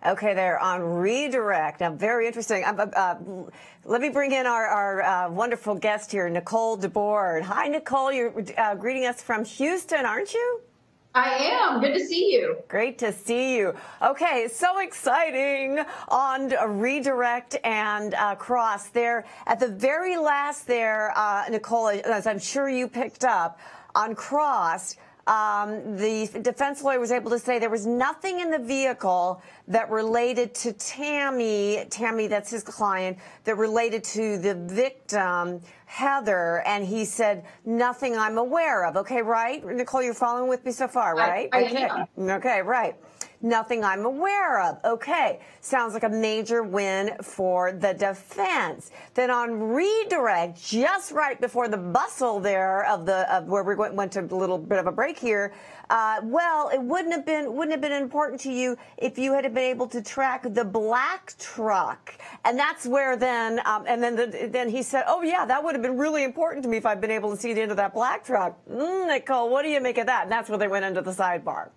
Okay, they're on redirect. Now, very interesting. Let me bring in our wonderful guest here, Nicole DeBorde. Hi, Nicole. You're greeting us from Houston, aren't you? I am. Good to see you. Great to see you. Okay, so exciting on redirect and cross. There at the very last there, Nicole, as I'm sure you picked up, on cross, the defense lawyer was able to say there was nothing in the vehicle that related to Tammy, that's his client, that related to the victim, Heather, and he said, nothing I'm aware of. Okay, right? Nicole, you're following with me so far, right? I am. Okay, right. Nothing I'm aware of. Okay, sounds like a major win for the defense. Then on redirect, just right before the bustle there of where we went to a little bit of a break here. Well, it wouldn't have been important to you if you had been able to track the black truck, and that's where then then he said, oh yeah, that would have been really important to me if I'd been able to see the end of that black truck. Nicole, what do you make of that? And that's where they went into the sidebar.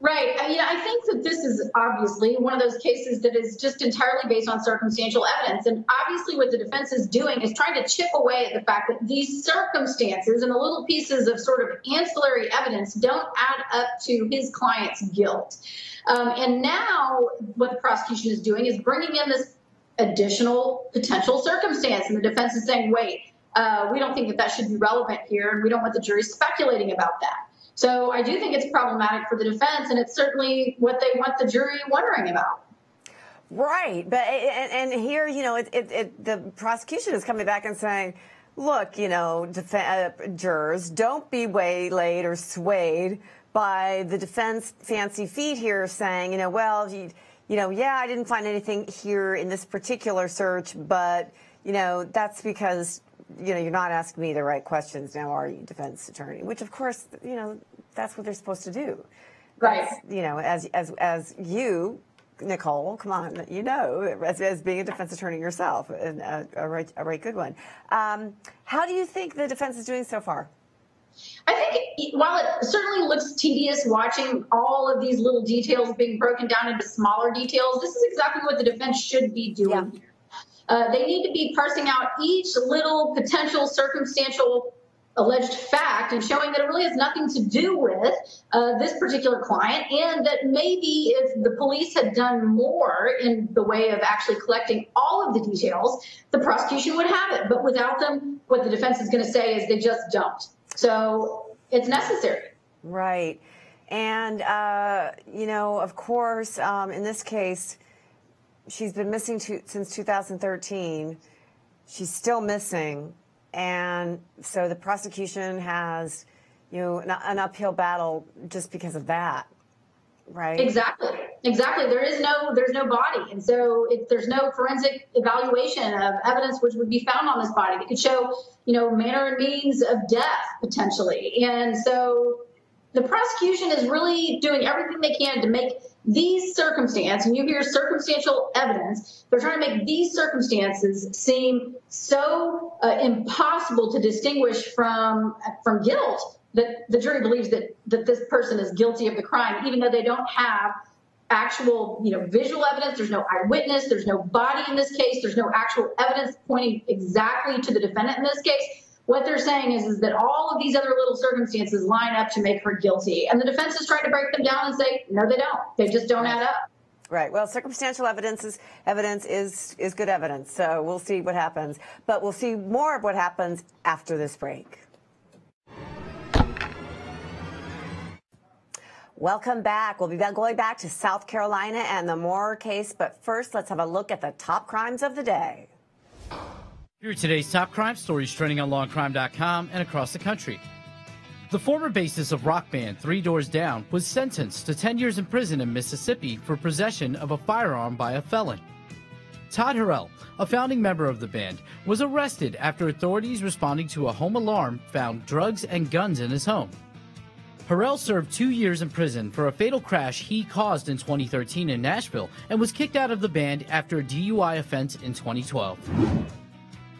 Right. I think that this is obviously one of those cases that is just entirely based on circumstantial evidence. And obviously what the defense is doing is trying to chip away at the fact that these circumstances and the little pieces of sort of ancillary evidence don't add up to his client's guilt. And now what the prosecution is doing is bringing in this additional potential circumstance. And the defense is saying, wait, we don't think that that should be relevant here, and we don't want the jury speculating about that. So I do think it's problematic for the defense, and it's certainly what they want the jury wondering about. Right. But and here, you know, the prosecution is coming back and saying, look, you know, jurors, don't be waylaid or swayed by the defense fancy feet here saying, you know, well, you know, yeah, I didn't find anything here in this particular search, but, you know, that's because, you know, you're not asking me the right questions now, are you, defense attorney? Which, of course, you know, that's what they're supposed to do. Right. That's, you know, as you, Nicole, come on, you know, as being a defense attorney yourself, and a right good one. How do you think the defense is doing so far? I think while it certainly looks tedious watching all of these little details being broken down into smaller details, this is exactly what the defense should be doing here. They need to be parsing out each little potential circumstantial alleged fact and showing that it really has nothing to do with this particular client, and that maybe if the police had done more in the way of actually collecting all of the details, the prosecution would have it. But without them, what the defense is going to say is they just don't. So it's necessary. Right. And, you know, of course, in this case, she's been missing since 2013. She's still missing. And so the prosecution has, you know, an uphill battle just because of that, right? Exactly. Exactly. There's no body. And so there's no forensic evaluation of evidence which would be found on this body that could show, you know, manner and means of death potentially. And so the prosecution is really doing everything they can to make these circumstances, and you hear circumstantial evidence, they're trying to make these circumstances seem so impossible to distinguish from guilt that the jury believes that this person is guilty of the crime, even though they don't have actual, you know, visual evidence. There's no eyewitness. There's no body in this case. There's no actual evidence pointing exactly to the defendant in this case. What they're saying is that all of these other little circumstances line up to make her guilty. And the defense is trying to break them down and say, no, they don't. They just don't add up. Right. Well, circumstantial evidence is good evidence. So we'll see what happens. But we'll see more of what happens after this break. Welcome back. We'll be going back to South Carolina and the Moore case. But first, let's have a look at the top crimes of the day. Here are today's top crime stories trending on Law&Crime.com and across the country. The former bassist of rock band Three Doors Down was sentenced to 10 years in prison in Mississippi for possession of a firearm by a felon. Todd Harrell, a founding member of the band, was arrested after authorities responding to a home alarm found drugs and guns in his home. Harrell served 2 years in prison for a fatal crash he caused in 2013 in Nashville and was kicked out of the band after a DUI offense in 2012.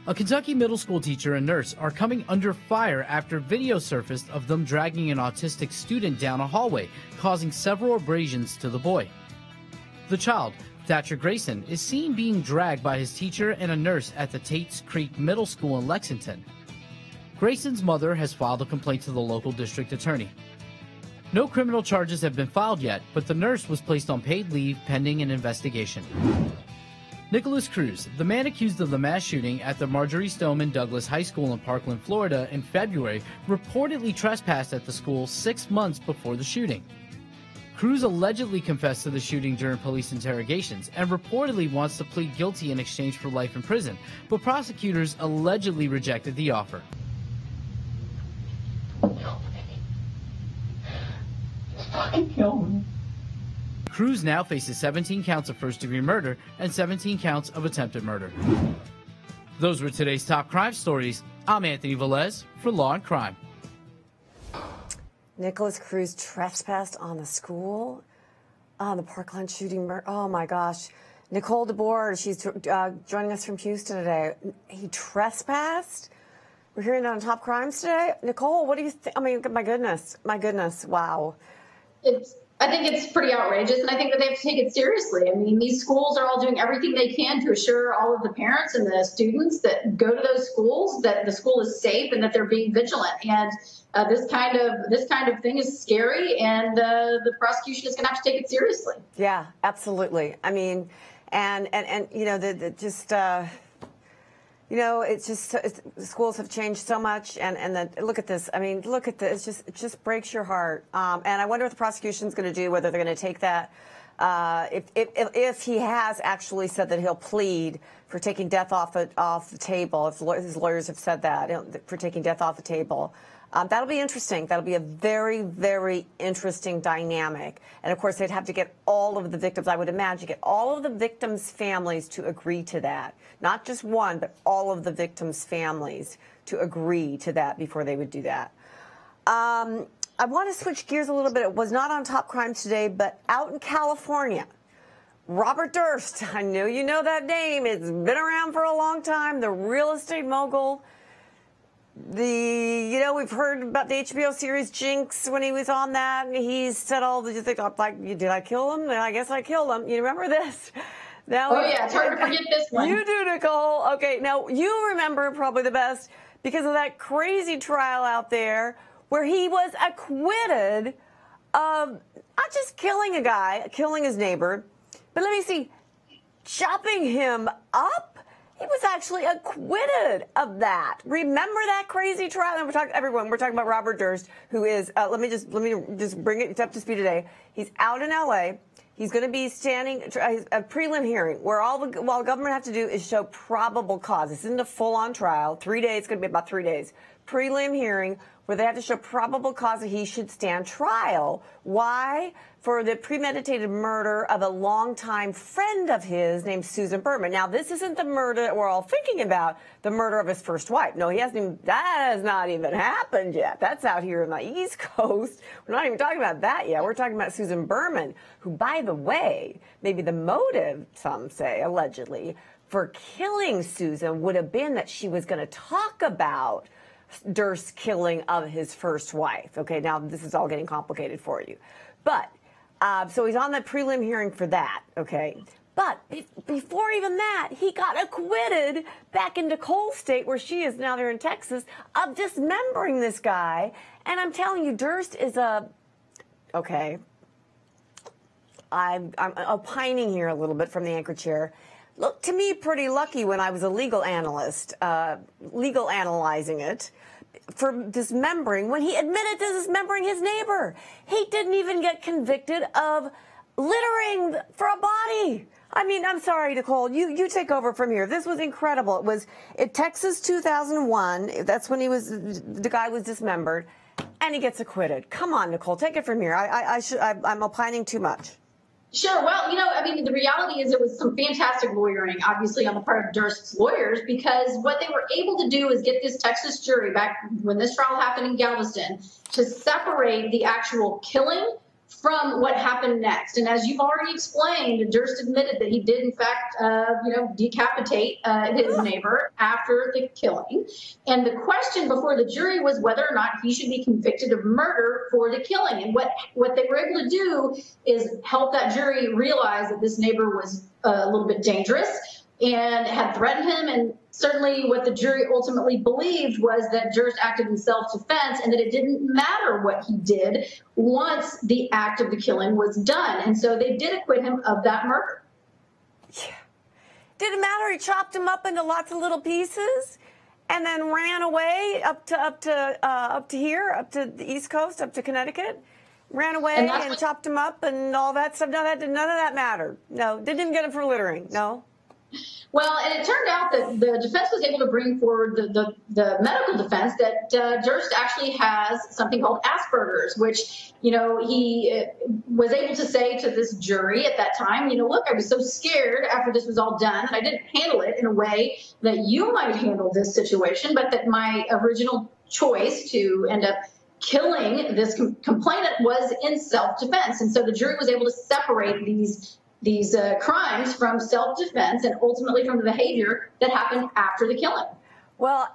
A Kentucky middle school teacher and nurse are coming under fire after video surfaced of them dragging an autistic student down a hallway, causing several abrasions to the boy. The child, Thatcher Grayson, is seen being dragged by his teacher and a nurse at the Tates Creek Middle School in Lexington. Grayson's mother has filed a complaint to the local district attorney. No criminal charges have been filed yet, but the nurse was placed on paid leave pending an investigation. Nicholas Cruz, the man accused of the mass shooting at the Marjorie Stoneman Douglas High School in Parkland, Florida in February, reportedly trespassed at the school 6 months before the shooting. Cruz allegedly confessed to the shooting during police interrogations and reportedly wants to plead guilty in exchange for life in prison, but prosecutors allegedly rejected the offer. Fucking kill me. Cruz now faces 17 counts of first-degree murder and 17 counts of attempted murder. Those were today's top crime stories. I'm Anthony Velez for Law & Crime. Nicholas Cruz trespassed on the school, the Parkland shooting murder. Oh my gosh. Nicole DeBorde, she's joining us from Houston today. He trespassed? We're hearing that on Top Crimes today. Nicole, what do you think? I mean, my goodness, wow. I think it's pretty outrageous, and I think that they have to take it seriously. I mean, these schools are all doing everything they can to assure all of the parents and the students that go to those schools that the school is safe and that they're being vigilant. And this kind of thing is scary, and the prosecution is going to have to take it seriously. Yeah, absolutely. I mean, and you know, you know, it's just schools have changed so much, and look at this. I mean, look at this. It just breaks your heart. And I wonder what the prosecution's going to do. Whether they're going to take that. If he has actually said that he'll plead for taking death off the table, if his lawyers have said that for taking death off the table. That'll be interesting. That'll be a very, very interesting dynamic. And, of course, they'd have to get all of the victims, I would imagine, get all of the victims' families to agree to that. Not just one, but all of the victims' families to agree to that before they would do that. I want to switch gears a little bit. It was not on Top Crime today, but out in California, Robert Durst. I know you know that name. It's been around for a long time. The real estate mogul. You know, we've heard about the HBO series Jinx when he was on that, and he said all the things like, did I kill him? I guess I killed him. You remember this? Now, oh, yeah, it's hard to forget this one. You do, Nicole. Okay, now you remember probably the best because of that crazy trial out there where he was acquitted of not just killing a guy, killing his neighbor, but let me see, chopping him up. He was actually acquitted of that. Remember that crazy trial? And we're talking about Robert Durst, who is, let me just bring it up to speed today. He's out in L.A. He's going to be standing a prelim hearing where all the government have to do is show probable cause. This isn't a full-on trial. 3 days, it's going to be about 3 days. Prelim hearing where they have to show probable cause that he should stand trial. Why? For the premeditated murder of a longtime friend of his named Susan Berman. Now, this isn't the murder that we're all thinking about, the murder of his first wife. No, that has not even happened yet. That's out here on the East Coast. We're not even talking about that yet. We're talking about Susan Berman, who, by the way, maybe the motive, some say, allegedly, for killing Susan would have been that she was going to talk about Durst's killing of his first wife. Okay, now this is all getting complicated for you. But, so he's on the prelim hearing for that, okay? But before even that, he got acquitted back in Nicole State, where she is now there in Texas, of dismembering this guy. And I'm telling you, Durst is okay, I'm opining here a little bit from the anchor chair. Looked to me pretty lucky when I was a legal analyst, legal analyzing it, for dismembering, when he admitted to dismembering his neighbor. He didn't even get convicted of littering for a body. I mean, I'm sorry, Nicole, you take over from here. This was incredible. It was in Texas 2001. That's when the guy was dismembered, and he gets acquitted. Come on, Nicole, take it from here. I'm opining too much. Sure. Well, you know, I mean, the reality is it was some fantastic lawyering, obviously, on the part of Durst's lawyers, because what they were able to do is get this Texas jury back when this trial happened in Galveston to separate the actual killing from what happened next. And as you've already explained, Durst admitted that he did, in fact, decapitate his neighbor after the killing. And the question before the jury was whether or not he should be convicted of murder for the killing. And what they were able to do is help that jury realize that this neighbor was a little bit dangerous and had threatened him. And certainly what the jury ultimately believed was that Durst acted in self-defense and that it didn't matter what he did once the act of the killing was done. And so they did acquit him of that murder. Yeah. Didn't matter. He chopped him up into lots of little pieces and then ran away up to here, up to the East Coast, up to Connecticut. Ran away and chopped him up and all that stuff. None of that mattered. No, didn't even get him for littering. No. Well, and it turned out that the defense was able to bring forward the medical defense that Durst actually has something called Asperger's, which, he was able to say to this jury at that time, look, I was so scared after this was all done that I didn't handle it in a way that you might handle this situation, but that my original choice to end up killing this complainant was in self-defense. And so the jury was able to separate these crimes from self-defense and ultimately from the behavior that happened after the killing. Well,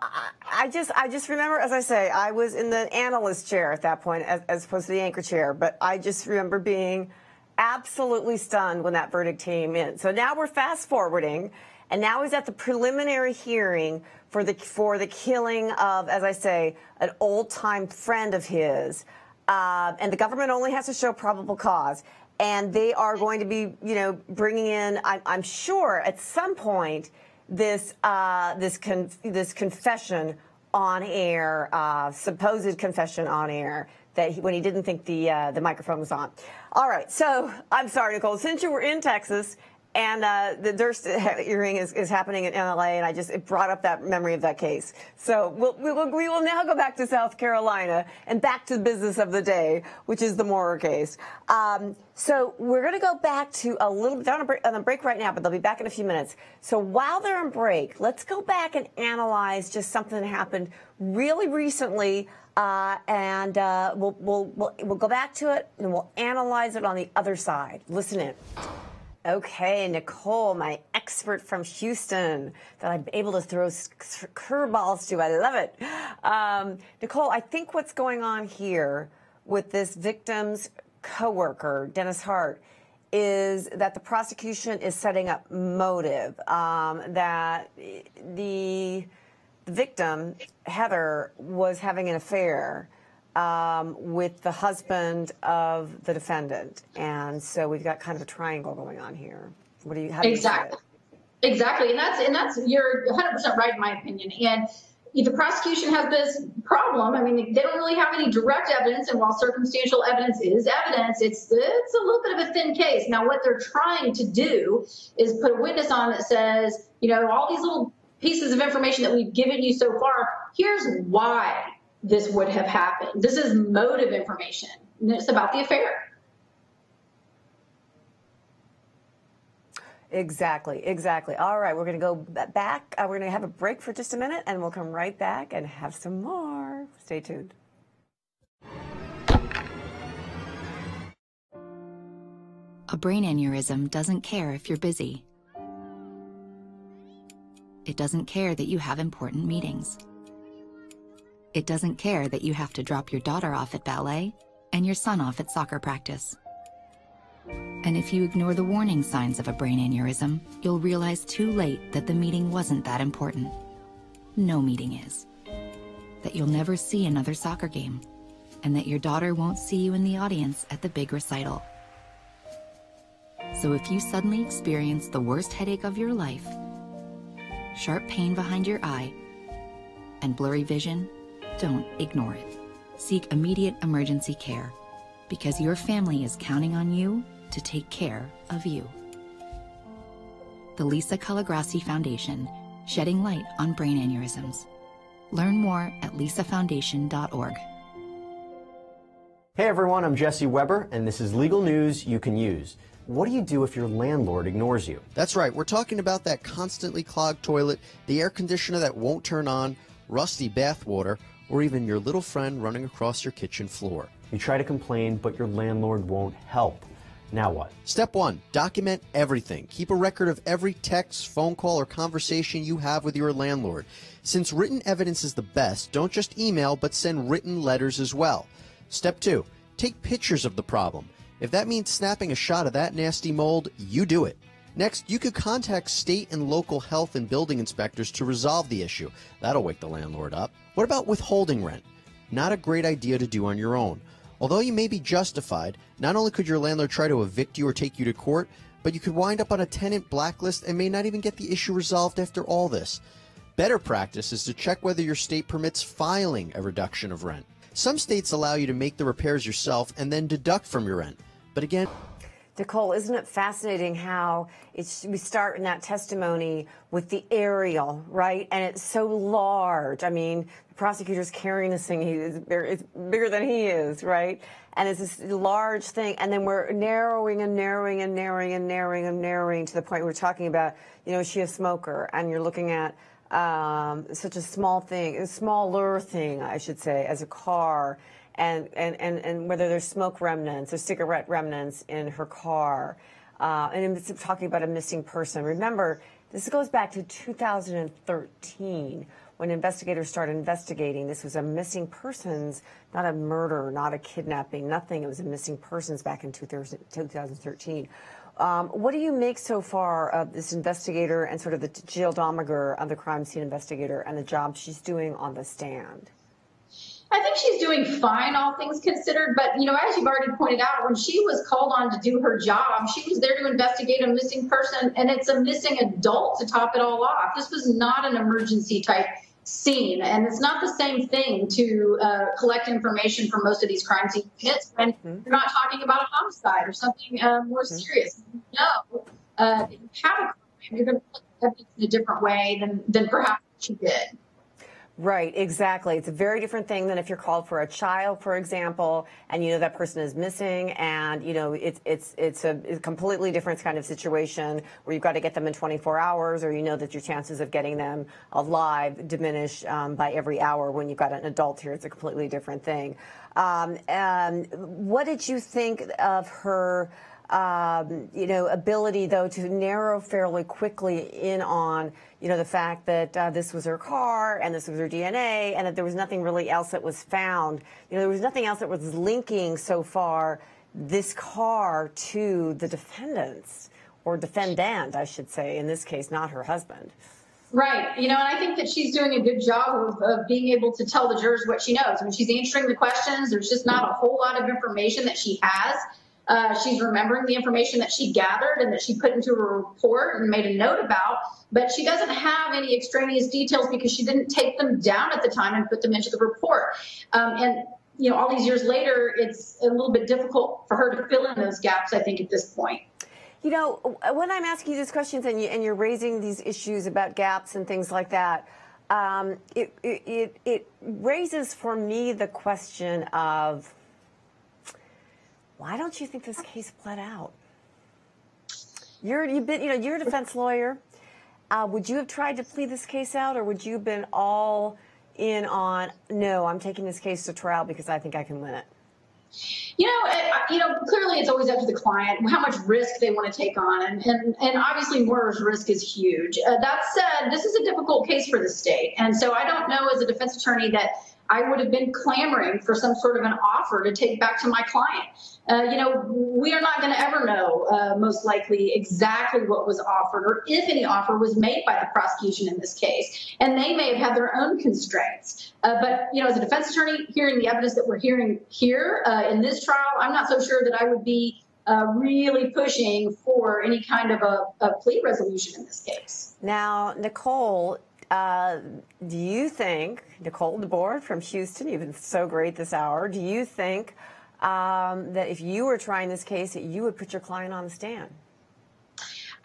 I just remember, as I say, I was in the analyst chair at that point as opposed to the anchor chair, but I just remember being absolutely stunned when that verdict came in. So now we're fast forwarding, and now he's at the preliminary hearing for the killing of, as I say, an old-time friend of his, and the government only has to show probable cause. And they are going to be, bringing in, I'm sure, at some point, this confession on air, supposed confession on air, that when he didn't think the microphone was on. All right, so I'm sorry, Nicole, since you were in Texas and the Durst hearing is happening in LA, and it brought up that memory of that case. So we will now go back to South Carolina and back to the business of the day, which is the Moorer case. So we're going to go back to a little bit. They're on a break right now, but they'll be back in a few minutes. So while they're on break, let's go back and analyze just something that happened really recently, and we'll go back to it and we'll analyze it on the other side. Listen in. Okay, Nicole, my expert from Houston that I'm able to throw curveballs to. I love it. Nicole, I think what's going on here with this victim's coworker, Dennis Hart, is that the prosecution is setting up motive, that the victim, Heather, was having an affair with the husband of the defendant, and so we've got kind of a triangle going on here. How do you exactly, and that's you're 100% right in my opinion. And the prosecution has this problem. I mean, they don't really have any direct evidence, and while circumstantial evidence is evidence, it's a little bit of a thin case. Now, what they're trying to do is put a witness on that says, all these little pieces of information that we've given you so far, here's why this would have happened. This is motive information, and it's about the affair. Exactly. All right, we're going to go back. We're going to have a break for just a minute, and we'll come right back and have some more. Stay tuned. A brain aneurysm doesn't care if you're busy. It doesn't care that you have important meetings. It doesn't care that you have to drop your daughter off at ballet and your son off at soccer practice. And if you ignore the warning signs of a brain aneurysm, you'll realize too late that the meeting wasn't that important. No meeting is. That you'll never see another soccer game, and that your daughter won't see you in the audience at the big recital. So if you suddenly experience the worst headache of your life, sharp pain behind your eye, and blurry vision, don't ignore it. Seek immediate emergency care, because your family is counting on you to take care of you. The Lisa Calagrassi Foundation, shedding light on brain aneurysms. Learn more at lisafoundation.org. Hey everyone, I'm Jesse Weber, and this is legal news you can use. What do you do if your landlord ignores you? That's right, we're talking about that constantly clogged toilet, the air conditioner that won't turn on, rusty bath water, or even your little friend running across your kitchen floor. You try to complain, but your landlord won't help. Now what? Step 1, document everything. Keep a record of every text, phone call, or conversation you have with your landlord. Since written evidence is the best, don't just email, but send written letters as well. Step 2, take pictures of the problem. If that means snapping a shot of that nasty mold, you do it. Next, you could contact state and local health and building inspectors to resolve the issue. That'll wake the landlord up. What about withholding rent? Not a great idea to do on your own. Although you may be justified, not only could your landlord try to evict you or take you to court, but you could wind up on a tenant blacklist and may not even get the issue resolved after all this. Better practice is to check whether your state permits filing a reduction of rent. Some states allow you to make the repairs yourself and then deduct from your rent. But again, Nicole, isn't it fascinating how we start in that testimony with the aerial, right? And it's so large. I mean, the prosecutor's carrying this thing. It's bigger than he is, right? And it's this large thing. And then we're narrowing and narrowing and narrowing and narrowing and narrowing to the point we're talking about, you know, is she a smoker? And you're looking at such a small thing, a smaller thing, I should say, as a car. And whether there's smoke remnants or cigarette remnants in her car. And it's talking about a missing person. Remember, this goes back to 2013 when investigators started investigating. This was a missing persons, not a murder, not a kidnapping, nothing. It was a missing persons back in 2013. What do you make so far of this investigator and sort of the Jill Domiger of the crime scene investigator and the job she's doing on the stand? I think she's doing fine, all things considered. But, you know, as you've already pointed out, when she was called on to do her job, she was there to investigate a missing person, and it's a missing adult to top it all off. This was not an emergency type scene, and it's not the same thing to collect information from most of these crime scene units when you're not talking about a homicide or something more serious. You know, if you have a crime, you're going to look at evidence in a different way than perhaps she did. Right, exactly. It's a very different thing than if you're called for a child, for example, and you know that person is missing, and you know it's a completely different kind of situation where you've got to get them in 24 hours, or you know that your chances of getting them alive diminish by every hour. When you've got an adult here, it's a completely different thing. What did you think of her? You know, ability, though, to narrow fairly quickly in on, you know, the fact that this was her car and this was her DNA and that there was nothing really else that was found. You know, there was nothing else that was linking so far this car to the defendants, or defendant, I should say, in this case, not her husband. Right. You know, and I think that she's doing a good job of being able to tell the jurors what she knows. When she's answering the questions, there's just not a whole lot of information that she has. She's remembering the information that she gathered and that she put into a report and made a note about, but she doesn't have any extraneous details because she didn't take them down at the time and put them into the report. And, you know, all these years later, it's a little bit difficult for her to fill in those gaps, I think, at this point. You know, when I'm asking you these questions and you're raising these issues about gaps and things like that, it raises for me the question of, why don't you think this case bled out? You're a defense lawyer. Would you have tried to plead this case out, or would you have been all in on, no, I'm taking this case to trial because I think I can win it? You know, clearly it's always up to the client how much risk they want to take on, and obviously murder's risk is huge. That said, this is a difficult case for the state, and so I don't know as a defense attorney that I would have been clamoring for some sort of an offer to take back to my client. You know, we are not going to ever know, most likely, exactly what was offered or if any offer was made by the prosecution in this case. And they may have had their own constraints. But, you know, as a defense attorney, hearing the evidence that we're hearing here in this trial, I'm not so sure that I would be really pushing for any kind of a plea resolution in this case. Now, Nicole, do you think, Nicole DeBorde from Houston, you've been so great this hour, do you think that if you were trying this case, that you would put your client on the stand?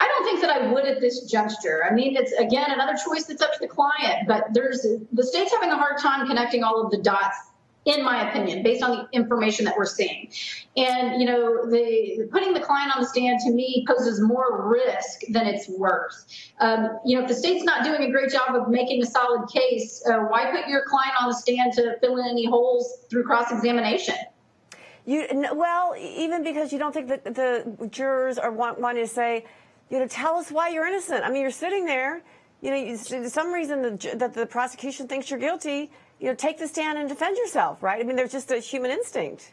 I don't think that I would at this juncture. I mean, it's, again, another choice that's up to the client, but the state's having a hard time connecting all of the dots in my opinion, based on the information that we're seeing. And, you know, putting the client on the stand, to me, poses more risk than it's worth. You know, if the state's not doing a great job of making a solid case, why put your client on the stand to fill in any holes through cross-examination? Well, even because you don't think that the jurors are wanting to say, you know, tell us why you're innocent. I mean, you're sitting there, you know, for some reason that the prosecution thinks you're guilty, you know, take the stand and defend yourself, right? I mean, there's just a human instinct.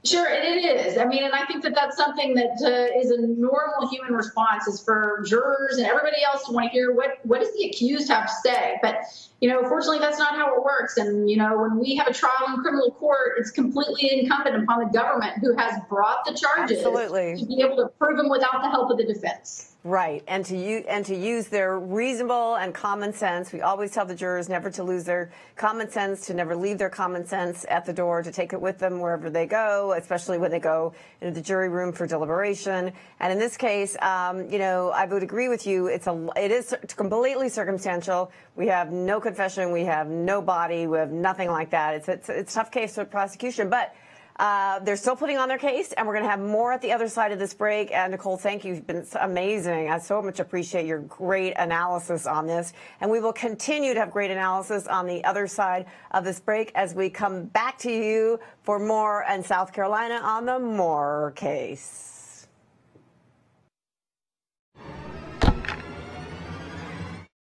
Sure, it is. I mean, and I think that that's something that is a normal human response, is for jurors and everybody else to want to hear what does the accused have to say. But, you know, fortunately, that's not how it works. And, you know, when we have a trial in criminal court, it's completely incumbent upon the government, who has brought the charges, Absolutely, to be able to prove them without the help of the defense. Right, and to use their reasonable and common sense. We always tell the jurors never to lose their common sense, to never leave their common sense at the door, to take it with them wherever they go, especially when they go into the jury room for deliberation. And in this case, you know, I would agree with you. It is completely circumstantial. We have no confession, we have no body, we have nothing like that. It's a tough case for prosecution, but they're still putting on their case, and we're going to have more at the other side of this break. And Nicole, thank you. You've been amazing. I so much appreciate your great analysis on this. And we will continue to have great analysis on the other side of this break as we come back to you for more in South Carolina on the Moore case.